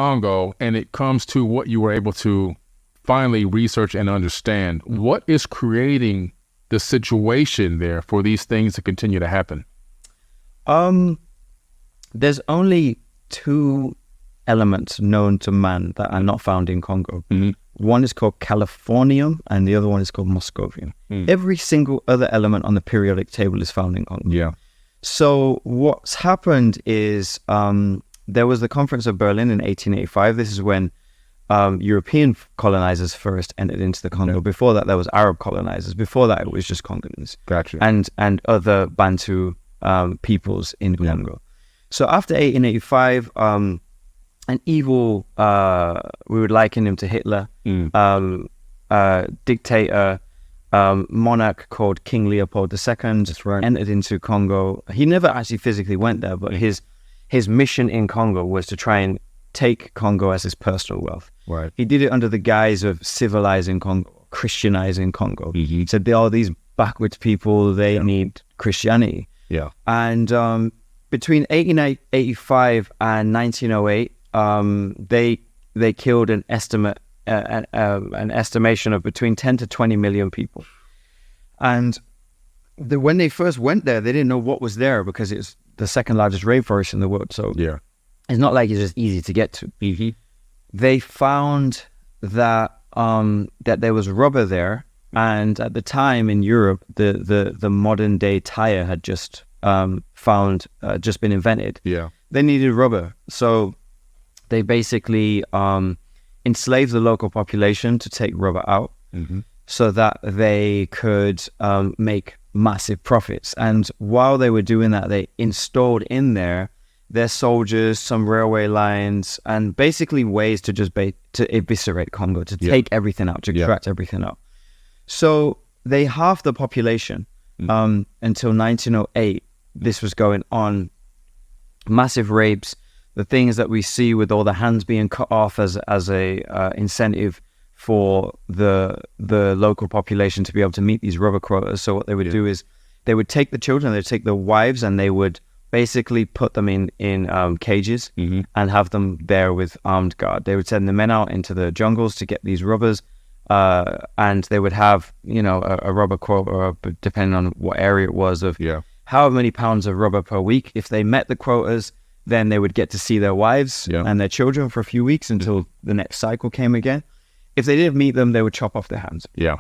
Congo, and it comes to what you were able to finally research and understand. What is creating the situation there for these things to continue to happen? Um, there's only two elements known to man that are not found in Congo. Mm-hmm. One is called Californium and the other one is called Moscovium. Mm. Every single other element on the periodic table is found in Congo. Yeah. So what's happened is there was the Conference of Berlin in 1885. This is when European colonizers first entered into the Congo. Yeah. Before that, there was Arab colonizers. Before that, it was just Congolese. Gotcha. And other Bantu peoples in Congo. So after 1885, an evil, we would liken him to Hitler, dictator, monarch called King Leopold II. That's right. Entered into Congo. He never actually physically went there, but his mission in Congo was to try and take Congo as his personal wealth. Right. He did it under the guise of civilizing Congo, Christianizing Congo. Mm-hmm. He said, all these backwards people, they need Christianity. Yeah. And between 1885 and 1908, they killed an estimation of between 10 to 20 million people. And when they first went there, they didn't know what was there because it's the second largest rainforest in the world. So Yeah. it's not like it's just easy to get to. Mm-hmm. They found that that there was rubber there, and at the time in Europe, the modern day tire had just just been invented. Yeah. They needed rubber, so they basically enslaved the local population to take rubber out, Mm-hmm. so that they could make massive profits. And while they were doing that, they installed in there their soldiers, some railway lines, and basically ways to just to eviscerate Congo, to take everything out, to extract everything out. So they halved the population until 1908. This was going on. Massive rapes, the things that we see with all the hands being cut off as a incentive for the local population to be able to meet these rubber quotas. So what they would do is they would take the children, they'd take the wives, and they would basically put them in cages and have them there with armed guard. They would send the men out into the jungles to get these rubbers, and they would have, a rubber quota, depending on what area it was, of however many pounds of rubber per week. If they met the quotas, then they would get to see their wives and their children for a few weeks until the next cycle came again. If they didn't meet them, they would chop off their hands. Yeah.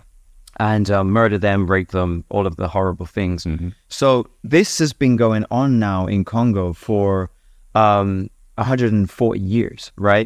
And murder them, rape them, all of the horrible things. Mm-hmm. So this has been going on now in Congo for 140 years, right?